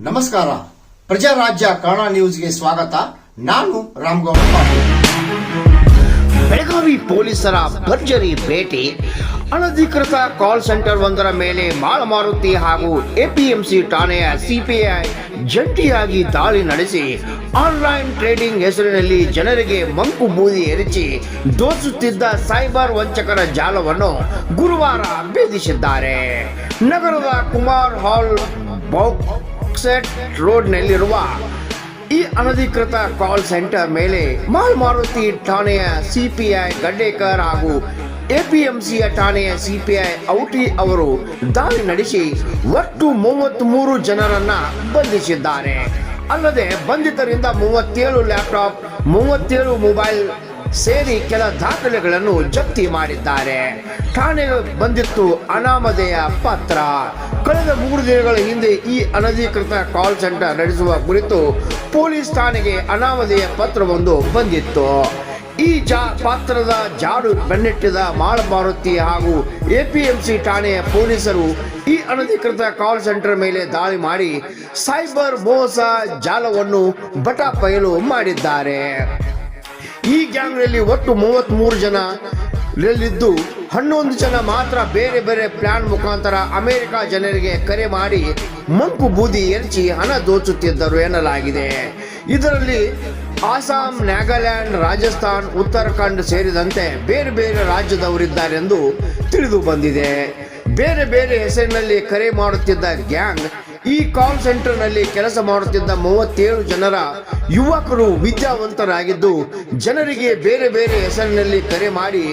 ನಮಸ್ಕಾರ, ಪ್ರಜಾರಾಜ್ಯ ಕನ್ನಡ ನ್ಯೂಸ್ಗೆ ಸ್ವಾಗತ. ನಾನು ರಾಮಗೌಡ ಪಾಟೀಲ್. ಬೆಳಗಾವಿ ಪೊಲೀಸರ ಭರ್ಜರಿ ಭೇಟಿ. ಅನಧಿಕೃತ ಕಾಲ್ ಸೆಂಟರ್ ಒಂದರ ಮೇಲೆ ಮಾಳಮಾರುತಿ ಹಾಗೂ ಎಪಿಎಂಸಿ ಠಾಣೆಯ ಸಿಪಿಐ ಜಂಟಿಯಾಗಿ ದಾಳಿ ನಡೆಸಿ ಆನ್ಲೈನ್ ಟ್ರೇಡಿಂಗ್ ಹೆಸರಿನಲ್ಲಿ ಜನರಿಗೆ ಮಂಕು ಬೂದಿ ಎರಚಿ ದೋಚುತ್ತಿದ್ದ ಸೈಬರ್ ವಂಚಕರ ಜಾಲವನ್ನು ಗುರುವಾರ ಭೇದಿಸಿದ್ದಾರೆ. ನಗರದ ಕುಮಾರ್ ಹಾಲ್ ಬಾಕ್ಸೆಟ್ ರೋಡ್ನಲ್ಲಿರುವ ಈ ಅನಧಿಕೃತ ಕಾಲ್ ಸೆಂಟರ್ ಮೇಲೆ ಮಾಳಮಾರುತಿ ಠಾಣೆಯ ಸಿಪಿಐ ಗಡ್ಡೇಕರ್ ಹಾಗೂ ಎಪಿಎಂಸಿಯ ಠಾಣೆಯ ಸಿಪಿಐ ಔಟಿ ಅವರು ದಾಳಿ ನಡೆಸಿ ಒಟ್ಟು 33 ಜನರನ್ನ ಬಂಧಿಸಿದ್ದಾರೆ. ಅಲ್ಲದೆ ಬಂಧಿತರಿಂದ 37 ಲ್ಯಾಪ್ಟಾಪ್, 37 ಮೊಬೈಲ್ ಸೇರಿ ಕೆಲ ದಾಖಲೆಗಳನ್ನು ಜಪ್ತಿ ಮಾಡಿದ್ದಾರೆ. ಠಾಣೆಗೆ ಬಂದಿತ್ತು ಅನಾಮಧೇಯ ಪತ್ರ. ಕಳೆದ 3 ದಿನಗಳ ಹಿಂದೆ ಈ ಅನಧಿಕೃತ ಕಾಲ್ ಸೆಂಟರ್ ನಡೆಸುವ ಕುರಿತು ಪೊಲೀಸ್ ಠಾಣೆಗೆ ಅನಾಮಧೇಯ ಪತ್ರವೊಂದು ಬಂದಿತ್ತು. ಈ ಪತ್ರದ ಜಾಡು ಬೆನ್ನಟ್ಟಿದ ಮಾಳಮಾರುತಿ ಹಾಗೂ ಎಪಿಎಂಸಿ ಠಾಣೆಯ ಪೊಲೀಸರು ಈ ಅನಧಿಕೃತ ಕಾಲ್ ಸೆಂಟರ್ ಮೇಲೆ ದಾಳಿ ಮಾಡಿ ಸೈಬರ್ ಮೋಸ ಜಾಲವನ್ನು ಬಟಾಬಯಲು ಮಾಡಿದ್ದಾರೆ. ಈ ಗ್ಯಾಂಗ್ನಲ್ಲಿ ಒಟ್ಟು 33 ಜನ ಇದ್ದು 11 ಜನ ಮಾತ್ರ ಬೇರೆ ಬೇರೆ ಪ್ಲಾನ್ ಮುಖಾಂತರ ಅಮೆರಿಕ ಜನರಿಗೆ ಕರೆ ಮಾಡಿ ಮಂಕು ಬೂದಿ ಎರಚಿ ಹಣ ದೋಚುತ್ತಿದ್ದರು ಎನ್ನಲಾಗಿದೆ. ಇದರಲ್ಲಿ ಆಸಾಂ, ನಾಗಾಲ್ಯಾಂಡ್, ರಾಜಸ್ಥಾನ್, ಉತ್ತರಾಖಂಡ್ ಸೇರಿದಂತೆ ಬೇರೆ ಬೇರೆ ರಾಜ್ಯದವರಿದ್ದಾರೆಂದು ತಿಳಿದು ಬಂದಿದೆ. ಬೇರೆ ಬೇರೆ ಹೆಸರಿನಲ್ಲಿ ಕರೆ ಮಾಡುತ್ತಿದ್ದ ಗ್ಯಾಂಗ್ ಈ ಕಾಲ್ ಸೆಂಟರ್ನಲ್ಲಿ ಕೆಲಸ ಮಾಡುತ್ತಿದ್ದ 37 ಜನರ ಯುವಕರು ವಿದ್ಯಾವಂತರಾಗಿದ್ದು ಜನರಿಗೆ ಬೇರೆ ಬೇರೆ ಹೆಸರಿನಲ್ಲಿ ಕರೆ ಮಾಡಿ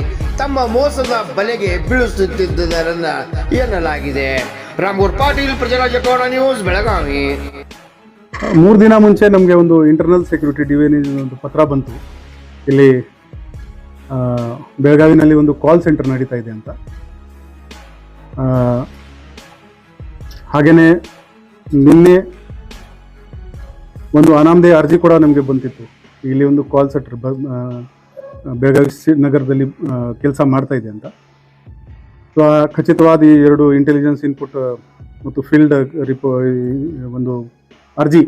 ತಮ್ಮ ಮೋಸದ ಬಲೆಗೆ ಬೀಳಿಸುತ್ತಿದ್ದಾರೆಂದು ಎನ್ನಲಾಗಿದೆ. ರಾಮಗೌಡ ಪಾಟೀಲ್, ಪ್ರಜಾರಾಜ್ಯ ಕನ್ನಡ ನ್ಯೂಸ್, ಬೆಳಗಾವಿ. 3 ದಿನ ಮುಂಚೆ ನಮಗೆ ಒಂದು ಇಂಟರ್ನಲ್ ಸೆಕ್ಯೂರಿಟಿ ಡಿವಿಷನ್ ಒಂದು ಪತ್ರ ಬಂತು. ಇಲ್ಲಿ ಬೆಳಗಾವಿನಲ್ಲಿ ಒಂದು ಕಾಲ್ ಸೆಂಟರ್ ನಡೀತಾ ಇದೆ ಅಂತ. ಹಾಗೆಯೇ ನಿನ್ನೆ ಒಂದು ಅನಾಮಧೇಯ ಅರ್ಜಿ ಕೂಡ ನಮಗೆ ಬಂದಿತ್ತು. ಇಲ್ಲಿ ಒಂದು ಕಾಲ್ ಸೆಂಟರ್ ಬೆಳಗಾವಿ ನಗರದಲ್ಲಿ ಕೆಲಸ ಮಾಡ್ತಾ ಇದೆ ಅಂತ. ಸೊ ಖಚಿತವಾದ ಈ 2 ಇಂಟೆಲಿಜೆನ್ಸ್ ಇನ್ಪುಟ್ ಮತ್ತು ಫೀಲ್ಡ್ ಒಂದು ಅರ್ಜಿ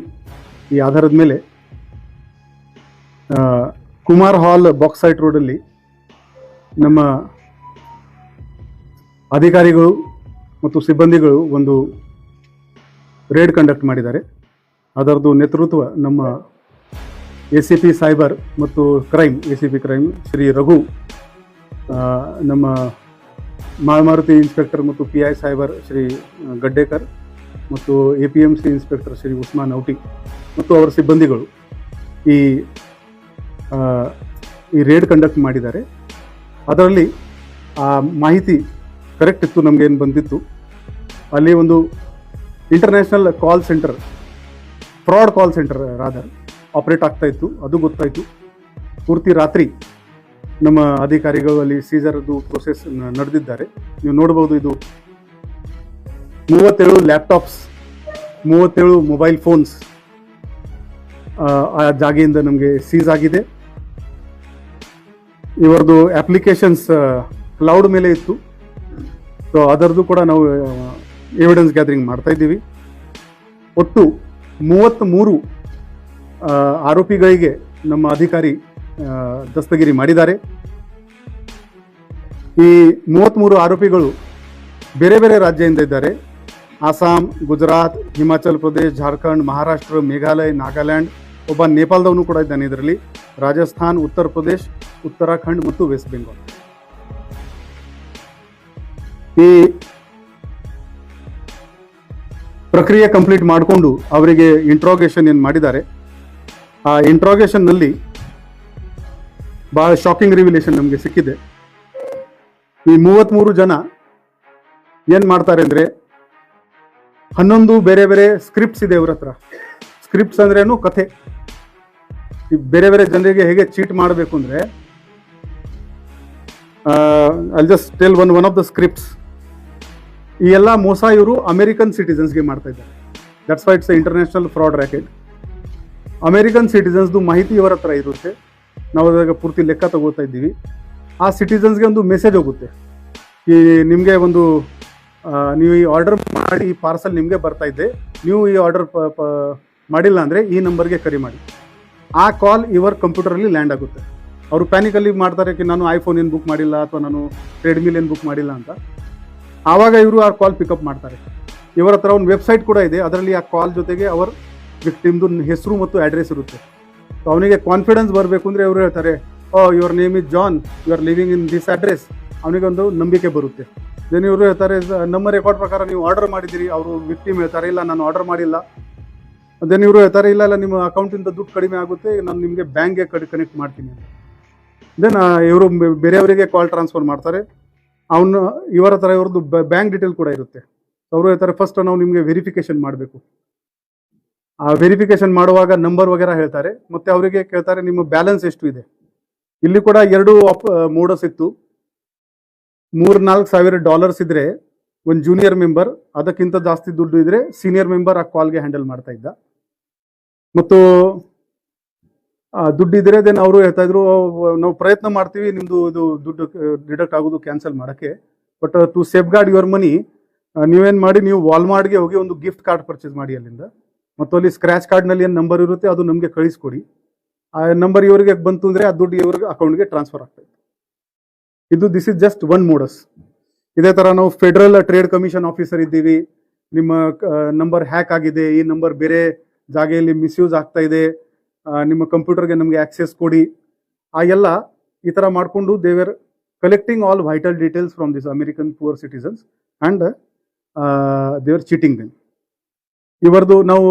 ಈ ಆಧಾರದ ಮೇಲೆ ಕುಮಾರ್ ಹಾಲ್ ಬಾಕ್ಸೈಟ್ ರೋಡಲ್ಲಿ ನಮ್ಮ ಅಧಿಕಾರಿಗಳು ಮತ್ತು ಸಿಬ್ಬಂದಿಗಳು ಒಂದು ರೇಡ್ ಕಂಡಕ್ಟ್ ಮಾಡಿದ್ದಾರೆ. ಅದರದ್ದು ನೇತೃತ್ವ ನಮ್ಮ ACP ಸೈಬರ್ ಮತ್ತು crime, ACP crime Shri Raghu, ನಮ್ಮ ಮಾಳಮಾರುತಿ ಇನ್ಸ್ಪೆಕ್ಟರ್ ಮತ್ತು PI ಸೈಬರ್ ಶ್ರೀ ಗಡ್ಡೇಕರ್ ಮತ್ತು APMC ಇನ್ಸ್ಪೆಕ್ಟರ್ ಶ್ರೀ ಉಸ್ಮಾನ್ ಔಟಿ ಮತ್ತು ಅವರ ಸಿಬ್ಬಂದಿಗಳು ಈ ರೇಡ್ ಕಂಡಕ್ಟ್ ಮಾಡಿದ್ದಾರೆ. ಅದರಲ್ಲಿ ಆ ಮಾಹಿತಿ ಕರೆಕ್ಟ್ ಇತ್ತು. ನಮಗೇನು ಬಂದಿತ್ತು, ಅಲ್ಲಿ ಒಂದು international call centre, fraud call centre rather operate ಆಗ್ತಾ ಇತ್ತು. ಅದು ಗೊತ್ತಾಯಿತು. ಪೂರ್ತಿ ರಾತ್ರಿ ನಮ್ಮ ಅಧಿಕಾರಿಗಳು ಅಲ್ಲಿ ಸೀಸರ್ದು ಪ್ರೊಸೆಸ್ ನಡೆದಿದ್ದಾರೆ. ನೀವು ನೋಡ್ಬೋದು, ಇದು 37 ಲ್ಯಾಪ್ಟಾಪ್ಸ್, 37 ಮೊಬೈಲ್ ಫೋನ್ಸ್ ಆ ಜಾಗೆಯಿಂದ ನಮಗೆ ಸೀಸ್ ಆಗಿದೆ. ಇವರದು ಅಪ್ಲಿಕೇಶನ್ಸ್ ಕ್ಲೌಡ್ ಮೇಲೆ ಇತ್ತು. ಸೊ ಅದರದ್ದು ಕೂಡ ನಾವು ಎವಿಡೆನ್ಸ್ ಗ್ಯಾದರಿಂಗ್ ಮಾಡ್ತಾ ಇದ್ದೀವಿ. ಒಟ್ಟು 33 ಆರೋಪಿಗಳಿಗೆ ನಮ್ಮ ಅಧಿಕಾರಿ ದಸ್ತಗಿರಿ ಮಾಡಿದ್ದಾರೆ. ಈ 33 ಆರೋಪಿಗಳು ಬೇರೆ ಬೇರೆ ರಾಜ್ಯದಿಂದ ಇದ್ದಾರೆ. ಆಸಾಂ, ಗುಜರಾತ್, ಹಿಮಾಚಲ್ ಪ್ರದೇಶ್, ಜಾರ್ಖಂಡ್, ಮಹಾರಾಷ್ಟ್ರ, ಮೇಘಾಲಯ, ನಾಗಾಲ್ಯಾಂಡ್, ಒಬ್ಬ ನೇಪಾಳದವನು ಕೂಡ ಇದ್ದಾನೆ ಇದರಲ್ಲಿ, ರಾಜಸ್ಥಾನ್, ಉತ್ತರ ಪ್ರದೇಶ್, ಉತ್ತರಾಖಂಡ್ ಮತ್ತು ವೆಸ್ಟ್ ಬೆಂಗಾಲ್. ಈ ಪ್ರಕ್ರಿಯೆ ಕಂಪ್ಲೀಟ್ ಮಾಡಿಕೊಂಡು ಅವರಿಗೆ ಇಂಟ್ರೋಗೇಷನ್ ಏನು ಮಾಡಿದ್ದಾರೆ, ಆ ಇಂಟ್ರೋಗೇಷನ್ನಲ್ಲಿ ಭಾಳ ಶಾಕಿಂಗ್ ರಿವಿಲೇಷನ್ ನಮಗೆ ಸಿಕ್ಕಿದೆ. ಈ 33 ಜನ ಏನು ಮಾಡ್ತಾರೆ ಅಂದರೆ, 11 ಬೇರೆ ಬೇರೆ ಸ್ಕ್ರಿಪ್ಟ್ಸ್ ಇದೆ ಇವ್ರ ಹತ್ರ. ಸ್ಕ್ರಿಪ್ಟ್ಸ್ ಅಂದ್ರೇನು, ಕಥೆ. ಈ ಬೇರೆ ಬೇರೆ ಜನರಿಗೆ ಹೇಗೆ ಚೀಟ್ ಮಾಡಬೇಕು ಅಂದರೆ, I just tell one of the ಸ್ಕ್ರಿಪ್ಟ್ಸ್. ಈ ಎಲ್ಲ ಮೋಸ ಇವರು ಅಮೆರಿಕನ್ ಸಿಟಿಸನ್ಸ್ಗೆ ಮಾಡ್ತಾ ಇದ್ದಾರೆ. That's why it's international fraud racket. American ಸಿಟಿಸನ್ಸ್ದು ಮಾಹಿತಿ ಇವರ ಹತ್ರ ಇರುತ್ತೆ. ನಾವು ಅದಾಗ ಪೂರ್ತಿ ಲೆಕ್ಕ ತಗೋತಾ ಇದ್ದೀವಿ. ಆ ಸಿಟಿಸನ್ಸ್ಗೆ ಒಂದು ಮೆಸೇಜ್ ಹೋಗುತ್ತೆ. ಈ ನಿಮಗೆ ಒಂದು ನೀವು ಈ ಆರ್ಡರ್ ಮಾಡಿ ಈ ಪಾರ್ಸಲ್ ನಿಮಗೆ ಬರ್ತಾ ಇದೆ, ನೀವು ಈ ಆರ್ಡರ್ ಮಾಡಿಲ್ಲ ಅಂದರೆ ಈ ನಂಬರ್ಗೆ ಕರೆ ಮಾಡಿ. ಆ ಕಾಲ್ ಇವರ ಕಂಪ್ಯೂಟರಲ್ಲಿ ಲ್ಯಾಂಡ್ ಆಗುತ್ತೆ. ಅವರು ಪ್ಯಾನಿಕಲ್ಲಿ ಮಾಡ್ತಾರೆ ಕಿ ನಾನು ಐಫೋನ್ ಏನು ಬುಕ್ ಮಾಡಿಲ್ಲ ಅಥವಾ ನಾನು ಟ್ರೆಡ್ಮಿಲ್ ಏನು ಬುಕ್ ಮಾಡಿಲ್ಲ ಅಂತ. ಆವಾಗ ಇವರು ಆ ಕಾಲ್ ಪಿಕಪ್ ಮಾಡ್ತಾರೆ. ಇವರ ಹತ್ರ ಒಂದು ವೆಬ್ಸೈಟ್ ಕೂಡ ಇದೆ, ಅದರಲ್ಲಿ ಆ ಕಾಲ್ ಜೊತೆಗೆ ಅವರ ವಿಕ್ಟಿಮ್ದು ಹೆಸರು ಮತ್ತು ಅಡ್ರೆಸ್ ಇರುತ್ತೆ. ಸೊ ಅವನಿಗೆ ಕಾನ್ಫಿಡೆನ್ಸ್ ಬರಬೇಕು ಅಂದರೆ ಅವರು ಹೇಳ್ತಾರೆ, oh your name is John, you are living in this address. ಅವನಿಗೆ ಒಂದು ನಂಬಿಕೆ ಬರುತ್ತೆ. ದೆನ್ ಇವರು ಹೇಳ್ತಾರೆ, ನಮ್ಮ ರೆಕಾರ್ಡ್ ಪ್ರಕಾರ ನೀವು ಆರ್ಡರ್ ಮಾಡಿದ್ದೀರಿ. ಅವರು ವಿಕ್ಟಿಮ್ ಹೇಳ್ತಾರೆ, ಇಲ್ಲ ನಾನು ಆರ್ಡರ್ ಮಾಡಿಲ್ಲ. ದೆನ್ ಇವರು ಹೇಳ್ತಾರೆ, ಇಲ್ಲ ನಿಮ್ಮ ಅಕೌಂಟಿಂದ ದುಡ್ಡು ಕಡಿಮೆ ಆಗುತ್ತೆ, ನಾನು ನಿಮಗೆ ಬ್ಯಾಂಕ್ಗೆ ಕನೆಕ್ಟ್ ಮಾಡ್ತೀನಿ ಅಂತ. ದೆನ್ ಇವರು ಬೇರೆಯವರಿಗೆ ಕಾಲ್ ಟ್ರಾನ್ಸ್ಫರ್ ಮಾಡ್ತಾರೆ. ಅವನು ಇವರ ಹತ್ರ ಇವ್ರದ್ದು ಬ್ಯಾಂಕ್ ಡೀಟೇಲ್ ಕೂಡ ಇರುತ್ತೆ. ಅವರು ಹೇಳ್ತಾರೆ, ಫಸ್ಟ್ ನಾವು ನಿಮಗೆ ವೆರಿಫಿಕೇಶನ್ ಮಾಡಬೇಕು. ಆ ವೆರಿಫಿಕೇಶನ್ ಮಾಡುವಾಗ ನಂಬರ್ ವಗೇರ ಹೇಳ್ತಾರೆ, ಮತ್ತೆ ಅವರಿಗೆ ಕೇಳ್ತಾರೆ ನಿಮ್ಮ ಬ್ಯಾಲೆನ್ಸ್ ಎಷ್ಟು ಇದೆ. ಇಲ್ಲಿ ಕೂಡ 2 ಮೋಡಸ್ ಇತ್ತು. $3,000-4,000 ಇದ್ರೆ ಒಂದು ಜೂನಿಯರ್ ಮೆಂಬರ್, ಅದಕ್ಕಿಂತ ಜಾಸ್ತಿ ದುಡ್ಡು ಇದ್ರೆ ಸೀನಿಯರ್ ಮೆಂಬರ್ ಆ ಕಾಲ್ಗೆ ಹ್ಯಾಂಡಲ್ ಮಾಡ್ತಾ ಇದ್ದ. ಮತ್ತು ದುಡ್ಡು ಇದ್ರೆ ದೆನ್ ಅವರು ಹೇಳ್ತಾ ಇದ್ರು, ನಾವು ಪ್ರಯತ್ನ ಮಾಡ್ತೀವಿ ನಿಮ್ದು ಇದು ದುಡ್ಡು ಡಿಡಕ್ಟ್ ಆಗೋದು ಕ್ಯಾನ್ಸಲ್ ಮಾಡೋಕ್ಕೆ, but to safeguard your money ನೀವೇನು ಮಾಡಿ, ನೀವು ವಾಲ್ಮಾರ್ಟ್ಗೆ ಹೋಗಿ ಒಂದು ಗಿಫ್ಟ್ ಕಾರ್ಡ್ ಪರ್ಚೇಸ್ ಮಾಡಿ ಅಲ್ಲಿಂದ, ಮತ್ತು ಅಲ್ಲಿ ಸ್ಕ್ರ್ಯಾಚ್ ಕಾರ್ಡ್ನಲ್ಲಿ ಏನು ನಂಬರ್ ಇರುತ್ತೆ ಅದು ನಮಗೆ ಕಳಿಸ್ಕೊಡಿ. ಆ ನಂಬರ್ ಇವರಿಗೆ ಬಂತು ಅಂದರೆ ಆ ದುಡ್ಡು ಇವ್ರಿಗೆ ಅಕೌಂಟ್ಗೆ ಟ್ರಾನ್ಸ್ಫರ್ ಆಗ್ತದೆ. This is just one modus. ಇದೇ ಥರ ನಾವು ಫೆಡರಲ್ ಟ್ರೇಡ್ ಕಮಿಷನ್ ಆಫೀಸರ್ ಇದ್ದೀವಿ, ನಿಮ್ಮ ನಂಬರ್ ಹ್ಯಾಕ್ ಆಗಿದೆ, ಈ ನಂಬರ್ ಬೇರೆ ಜಾಗೆಯಲ್ಲಿ ಮಿಸ್ಯೂಸ್ ಆಗ್ತಾ ಇದೆ, ನಿಮ್ಮ ಕಂಪ್ಯೂಟರ್ಗೆ ನಮಗೆ ಆಕ್ಸೆಸ್ ಕೊಡಿ. ಆ ಎಲ್ಲ ಈ ಥರ ಮಾಡಿಕೊಂಡು ದೇವರ್ collecting all vital details from this American poor citizens and ದೇವರ್ ಚೀಟಿಂಗ್ ದೆಮ್. ಇವರದು ನಾವು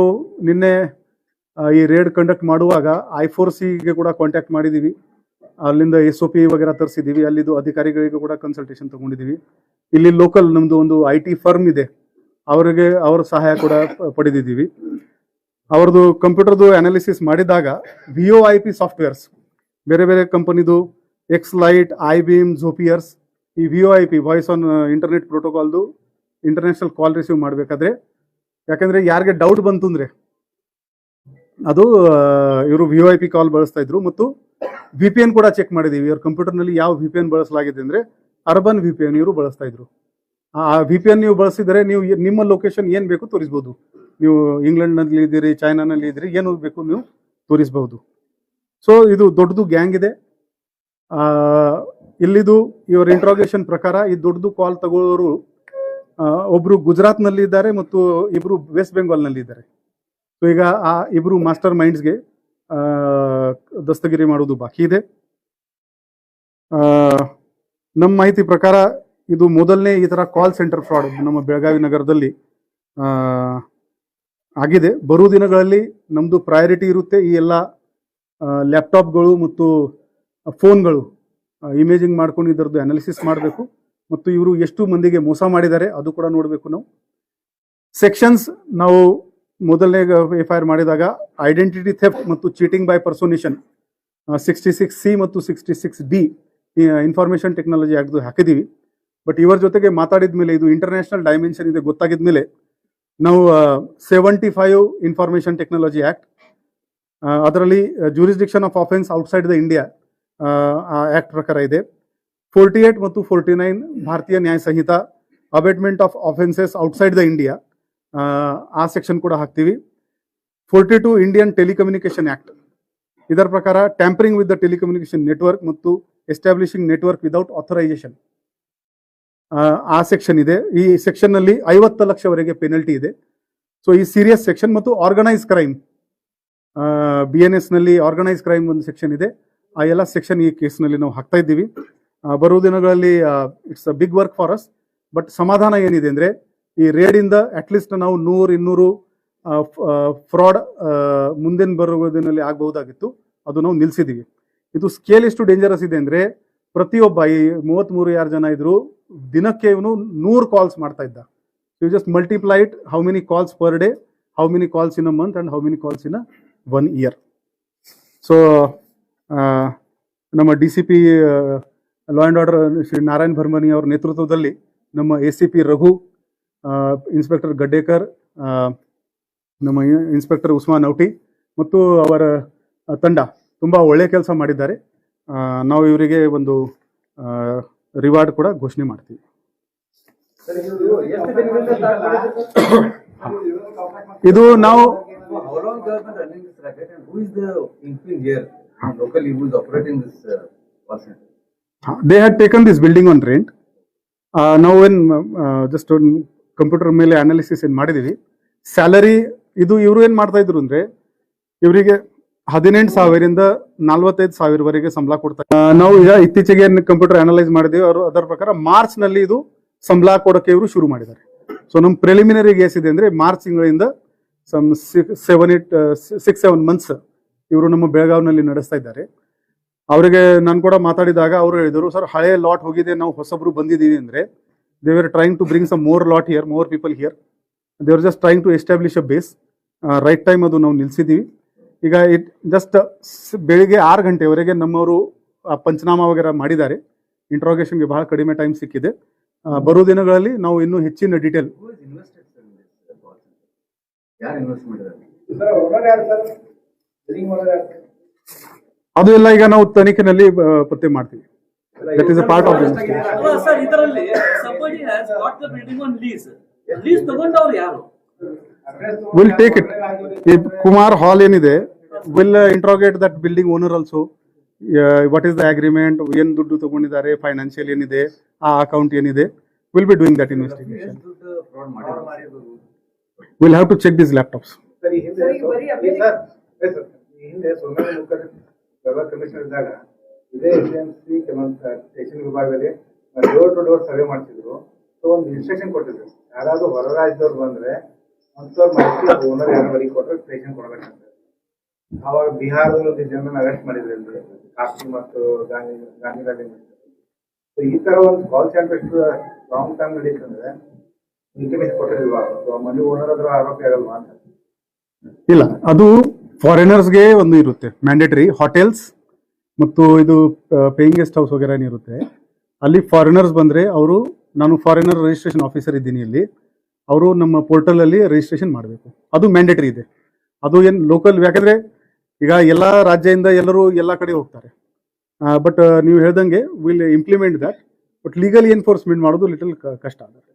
ನಿನ್ನೆ ಈ ರೇಡ್ ಕಂಡಕ್ಟ್ ಮಾಡುವಾಗ I4Cಗೆ ಕೂಡ ಕಾಂಟ್ಯಾಕ್ಟ್ ಮಾಡಿದ್ದೀವಿ. ಅಲ್ಲಿಂದ SOP ವಗೇರ ತರಿಸಿದ್ದೀವಿ. ಅಲ್ಲಿದ್ದು ಅಧಿಕಾರಿಗಳಿಗೆ ಕೂಡ ಕನ್ಸಲ್ಟೇಷನ್ ತಗೊಂಡಿದ್ದೀವಿ. ಇಲ್ಲಿ ಲೋಕಲ್ ನಮ್ಮದು ಒಂದು IT ಫರ್ಮ್ ಇದೆ, ಅವರ ಸಹಾಯ ಕೂಡ ಪಡೆದಿದ್ದೀವಿ. ಅವ್ರದ್ದು ಕಂಪ್ಯೂಟರ್ದು ಅನಾಲಿಸಿಸ್ ಮಾಡಿದಾಗ VoIP ಸಾಫ್ಟ್ವೇರ್ಸ್ ಬೇರೆ ಬೇರೆ ಕಂಪನಿದು ಎಕ್ಸ್ಲೈಟ್, IBM, Zopiers, ಈ VoIP ವಾಯ್ಸ್ ಆನ್ ಇಂಟರ್ನೆಟ್ ಪ್ರೋಟೋಕಾಲ್ದು ಇಂಟರ್ನ್ಯಾಷನಲ್ ಕಾಲ್ ರಿಸೀವ್ ಮಾಡಬೇಕಾದ್ರೆ, ಯಾಕಂದರೆ ಯಾರಿಗೆ ಡೌಟ್ ಬಂತು ಅಂದರೆ ಅದು ಇವರು VoIP ಕಾಲ್ ಬಳಸ್ತಾ ಇದ್ರು. ಮತ್ತು VPN ಕೂಡ ಚೆಕ್ ಮಾಡಿದ್ದೀವಿ. ಇವ್ರ ಕಂಪ್ಯೂಟರ್ನಲ್ಲಿ ಯಾವ VPN ಬಳಸಲಾಗಿದೆ ಅಂದರೆ ಅರ್ಬನ್ VPN ಇವರು ಬಳಸ್ತಾ ಇದ್ರು. ಆ VPN ನೀವು ಬಳಸಿದರೆ ನೀವು ನಿಮ್ಮ ಲೊಕೇಶನ್ ಏನು ಬೇಕು ತೋರಿಸ್ಬೋದು. ನೀವು ಇಂಗ್ಲೆಂಡ್ನಲ್ಲಿ ಇದ್ದೀರಿ, ಚೈನಾನಲ್ಲಿ ಇದ್ದೀರಿ, ಏನು ಬೇಕು ನೀವು ತೋರಿಸ್ಬಹುದು. ಸೊ ಇದು ದೊಡ್ಡದು ಗ್ಯಾಂಗ್ ಇದೆ. ಇಲ್ಲಿದು ಇವರ ಇಂಟ್ರಾಗೇಷನ್ ಪ್ರಕಾರ ಈ ದೊಡ್ಡದು ಕಾಲ್ ತಗೊಳ್ಳೋರು ಒಬ್ರು ಗುಜರಾತ್ನಲ್ಲಿ ಇದ್ದಾರೆ ಮತ್ತು ಇಬ್ರು ವೆಸ್ಟ್ ಬೆಂಗಾಲ್ನಲ್ಲಿ ಇದ್ದಾರೆ. ಸೊ ಈಗ ಆ ಇಬ್ರು ಮಾಸ್ಟರ್ ಮೈಂಡ್ಸ್ಗೆ ದಸ್ತಗಿರಿ ಮಾಡೋದು ಬಾಕಿ ಇದೆ. ನಮ್ಮ ಮಾಹಿತಿ ಪ್ರಕಾರ ಇದು ಮೊದಲನೇ ಈ ಥರ ಕಾಲ್ ಸೆಂಟರ್ ಫ್ರಾಡ್ ನಮ್ಮ ಬೆಳಗಾವಿ ನಗರದಲ್ಲಿ ಆಗಿದೆ. ಬರುವ ದಿನಗಳಲ್ಲಿ ನಮ್ಮದು ಪ್ರಯಾರಿಟಿ ಇರುತ್ತೆ, ಈ ಎಲ್ಲ ಲ್ಯಾಪ್ಟಾಪ್ಗಳು ಮತ್ತು ಫೋನ್ಗಳು ಇಮೇಜಿಂಗ್ ಮಾಡ್ಕೊಂಡು ಇದರದ್ದು ಅನಾಲಿಸಿಸ್ ಮಾಡಬೇಕು. ಮತ್ತು ಇವರು ಎಷ್ಟು ಮಂದಿಗೆ ಮೋಸ ಮಾಡಿದ್ದಾರೆ ಅದು ಕೂಡ ನೋಡಬೇಕು. ನಾವು ಸೆಕ್ಷನ್ಸ್ ನಾವು ಮೊದಲನೇ FIR ಮಾಡಿದಾಗ ಐಡೆಂಟಿಟಿ ಥೆಫ್ಟ್ ಮತ್ತು ಚೀಟಿಂಗ್ ಬೈ ಪರ್ಸೋನೇಷನ್ 66C ಮತ್ತು 66D ಇನ್ಫಾರ್ಮೇಷನ್ ಟೆಕ್ನಾಲಜಿ ಆ್ಯಕ್ಟ್ದು ಹಾಕಿದ್ದೀವಿ. ಬಟ್ ಇವರ ಜೊತೆಗೆ ಮಾತಾಡಿದ ಮೇಲೆ ಇದು ಇಂಟರ್ನ್ಯಾಷನಲ್ ಡೈಮೆನ್ಷನ್ ಇದೆ ಗೊತ್ತಾಗಿದ ಮೇಲೆ ನಾವು 75 ಇನ್ಫಾರ್ಮೇಷನ್ ಟೆಕ್ನಾಲಜಿ ಆ್ಯಕ್ಟ್, ಅದರಲ್ಲಿ jurisdiction of offence outside the India ಆ ಆ್ಯಕ್ಟ್ ಪ್ರಕಾರ ಇದೆ. 48 ಮತ್ತು 49 Bharatiya Nyaya Sanhita abetment of offences outside the India ಆ ಸೆಕ್ಷನ್ ಕೂಡ ಹಾಕ್ತೀವಿ. 42 ಇಂಡಿಯನ್ ಟೆಲಿಕಮ್ಯುನಿಕೇಶನ್ ಆ್ಯಕ್ಟ್, ಇದರ ಪ್ರಕಾರ tampering with the telecommunication network ಮತ್ತು ಎಸ್ಟಾಬ್ಲಿಷಿಂಗ್ ನೆಟ್ವರ್ಕ್ ವಿದೌಟ್ ಆಥರೈಸೇಷನ್ ಆ ಸೆಕ್ಷನ್ ಇದೆ. ಈ ಸೆಕ್ಷನ್ನಲ್ಲಿ 50 ಲಕ್ಷವರೆಗೆ ಪೆನಲ್ಟಿ ಇದೆ. ಸೊ ಈ ಸೀರಿಯಸ್ ಸೆಕ್ಷನ್ ಮತ್ತು ಆರ್ಗನೈಸ್ ಕ್ರೈಮ್, BNSನಲ್ಲಿ ಆರ್ಗನೈಸ್ ಕ್ರೈಮ್ ಒಂದು ಸೆಕ್ಷನ್ ಇದೆ. ಆ ಎಲ್ಲ ಸೆಕ್ಷನ್ ಈ ಕೇಸ್ನಲ್ಲಿ ನಾವು ಹಾಕ್ತಾ ಇದ್ದೀವಿ. ಬರುವ ದಿನಗಳಲ್ಲಿ it's a big work for us. But ಸಮಾಧಾನ ಏನಿದೆ ಅಂದರೆ ಈ ರೇಡಿಂದ ಅಟ್ಲೀಸ್ಟ್ ನಾವು 100-200 ಫ್ರಾಡ್ ಮುಂದಿನ ಬರುವ ದಿನದಲ್ಲಿ ಆಗಬಹುದಾಗಿತ್ತು, ಅದು ನಾವು ನಿಲ್ಲಿಸಿದ್ದೀವಿ. ಇದು ಸ್ಕೇಲ್ ಎಷ್ಟು ಡೇಂಜರಸ್ ಇದೆ ಅಂದರೆ ಪ್ರತಿಯೊಬ್ಬ ಈ 33 ಜನ ಇದ್ರು, ದಿನಕ್ಕೆ ಇವನು 100 ಕಾಲ್ಸ್ ಮಾಡ್ತಾ ಇದ್ದ. You just multiply it how many calls per day, how many calls in a month and how many calls in a 1 year. So ನಮ್ಮ DCP law and order Shri Narayan Barmani ಅವರ ನೇತೃತ್ವದಲ್ಲಿ ನಮ್ಮ ACP ರಘು, ಇನ್ಸ್ಪೆಕ್ಟರ್ ಗಡ್ಡೇಕರ್, ನಮ್ಮ ಇನ್ಸ್ಪೆಕ್ಟರ್ ಉಸ್ಮಾನ್ ಔಟಿ ಮತ್ತು ಅವರ ತಂಡ ತುಂಬ ಒಳ್ಳೆಯ ಕೆಲಸ ಮಾಡಿದ್ದಾರೆ. ನಾವು ಇವರಿಗೆ ಒಂದು ರಿವಾರ್ಡ್ ಕೂಡ ಘೋಷಣೆ ಮಾಡ್ತೀವಿ. ಇದು ನಾವು How long government running this racket and who is the kingpin here locally who is operating this call center? they had taken this building on rent. Now when just computer ಮೇಲೆ analysis ಏನು ಮಾಡಿದೀವಿ, salary ಇದು ಇವರು ಏನು ಮಾಡ್ತಾ ಇದ್ರು ಅಂದ್ರೆ ಇವರಿಗೆ 18,000ರಿಂದ 45,000ವರೆಗೆ ಸಂಬಳ ಕೊಡ್ತಾರೆ. ನಾವು ಈಗ ಇತ್ತೀಚೆಗೆ ಕಂಪ್ಯೂಟರ್ ಅನಲೈಸ್ ಮಾಡಿದೀವಿ, ಅವರು ಅದರ ಪ್ರಕಾರ ಮಾರ್ಚ್ ನಲ್ಲಿ ಇದು ಸಂಬಳ ಕೊಡೋಕೆ ಇವರು ಶುರು ಮಾಡಿದ್ದಾರೆ. ಸೊ ನಮ್ಮ ಪ್ರಿಲಿಮಿನರಿ ಎಷ್ಟಿದೆ ಅಂದ್ರೆ ಮಾರ್ಚ್ ತಿಂಗಳಿಂದ 6-7 ಮಂತ್ಸ್ ಇವರು ನಮ್ಮ ಬೆಳಗಾವಿನಲ್ಲಿ ನಡೆಸ್ತಾ ಇದ್ದಾರೆ. ಅವರಿಗೆ ನಾನು ಕೂಡ ಮಾತಾಡಿದಾಗ ಅವರು ಹೇಳಿದರು, ಸರ್ ಹಳೆ ಲಾಟ್ ಹೋಗಿದೆ, ನಾವು ಹೊಸಬ್ರು ಬಂದಿದ್ದೀವಿ ಅಂದ್ರೆ they were trying to bring some more lot here, more people here, they are just trying to establish a base. Right time ಅದು ನಾವು ನಿಲ್ಸಿದ್ದೀವಿ. ಈಗ ಜಸ್ಟ್ ಬೆಳಿಗ್ಗೆ 6 ಗಂಟೆವರೆಗೆ ನಮ್ಮವರು ಪಂಚನಾಮ ವಗೇರ ಮಾಡಿದ್ದಾರೆ. ಇಂಟ್ರೋಗೇಷನ್ಗೆ ಬಹಳ ಕಡಿಮೆ ಟೈಮ್ ಸಿಕ್ಕಿದೆ. ಬರೋ ದಿನಗಳಲ್ಲಿ ನಾವು ಇನ್ನೂ ಹೆಚ್ಚಿನ detail Who has invested sir in this call center? ಯಾರು ಇನ್ವೆಸ್ಟ್ ಮಾಡಿದ್ದಾರೆ? ಅದು ಎಲ್ಲ ಈಗ ನಾವು ತನಿಖೆನಲ್ಲಿ ಪತ್ತೆ ಮಾಡ್ತೀವಿ. That is a part of the sir ಇದರಲ್ಲಿ somebody has got the building on lease. Lease ತಗೊಂಡವ್ರು ಯಾರು? Will take it. ಈ ಕುಮಾರ್ ಹಾಲ್ ಏನಿದೆ will interrogate that building owner also. What is the agreement, ಏನ್ ದುಡ್ಡು ತಗೊಂಡಿದ್ದಾರೆ, ಫೈನಾನ್ಷಿಯಲ್ ಏನಿದೆ, ಆ ಅಕೌಂಟ್ ಏನಿದೆ, will be doing that investigation. Fraud ಮಾಡಿರೋದು. Will have to check this laptops. ಈ ಹಿಂದೆ ಸೋಮೇಶ್ವರ ಮುಖರ್ಜಿ ವೆಬರ್ ಕಮಿಷನರ್ ಇದ್ದಾಗ ಇದೇ ಎಪಿಎಂಸಿ ಕೆಲವೊಂದು ಸ್ಟೇಷನ್ ವಿಭಾಗದಲ್ಲಿ ಡೋರ್ ಟು ಡೋರ್ ಸರ್ವೆ ಮಾಡ್ತಿದ್ರು. ಸೊ ಒಂದು ಇನ್ಸ್ಟ್ರಕ್ಷನ್ ಕೊಟ್ಟಿದ್ರು, ಯಾರಾದ್ರೂ ಹೊರ ರಾಜ್ಯದವ್ರು ಬಂದ್ರೆ ಅಂತವ್ರ ಮಾಹಿತಿ ಓನರ್ ಯಾರು ಬರೀ ಕೊಟ್ಟರೆ ಸ್ಟೇಷನ್ ಕೊಡಬೇಕಂತ. ಅವಾಗ ಬಿಹಾರದಲ್ಲಿ ಒಂದು ಜನರನ್ನ ಅರೆಸ್ಟ್ ಮಾಡಿದ್ರು ಅಲ್ಲಿ, ಕಾರ್ತಿ ಮತ್ತು ಗಾಂಧಿನಗರ. ಸೊ ಈ ತರ ಒಂದು ಕಾಲ್ ಸೆಂಟರ್ ಎಷ್ಟು ಲಾಂಗ್ ಟರ್ಮ್ ನಡೀತಂದ್ರೆ ಇಂಟಿಮೇಷನ್ ಕೊಟ್ಟಿಲ್ವಾ, ಮನಿ ಓನರ್ ಹತ್ರ ಆರೋಪಿ ಆಗಲ್ವಾ ಅಂತ. ಇಲ್ಲ, ಅದು ಫಾರಿನರ್ಸ್ಗೆ ಒಂದು ಇರುತ್ತೆ ಮ್ಯಾಂಡೇಟರಿ. ಹೋಟೆಲ್ಸ್ ಮತ್ತು ಇದು ಪೇಯಿಂಗ್ ಗೆಸ್ಟ್ ಹೌಸ್ ವಗೇರ ಏನಿರುತ್ತೆ, ಅಲ್ಲಿ ಫಾರಿನರ್ಸ್ ಬಂದರೆ ಅವರು, ನಾನು ಫಾರಿನರ್ ರಿಜಿಸ್ಟ್ರೇಷನ್ ಆಫೀಸರ್ ಇದ್ದೀನಿ ಇಲ್ಲಿ, ಅವರು ನಮ್ಮ ಪೋರ್ಟಲಲ್ಲಿ ರಿಜಿಸ್ಟ್ರೇಷನ್ ಮಾಡಬೇಕು. ಅದು ಮ್ಯಾಂಡೇಟರಿ ಇದೆ. ಅದು ಏನು ಲೋಕಲ್, ಯಾಕಂದರೆ ಈಗ ಎಲ್ಲ ರಾಜ್ಯದಿಂದ ಎಲ್ಲರೂ ಎಲ್ಲ ಕಡೆ ಹೋಗ್ತಾರೆ. ಬಟ್ ನೀವು ಹೇಳ್ದಂಗೆ will implement that, but legally enforcement ಮಾಡೋದು ಲಿಟಲ್ ಕಷ್ಟ ಆಗುತ್ತೆ.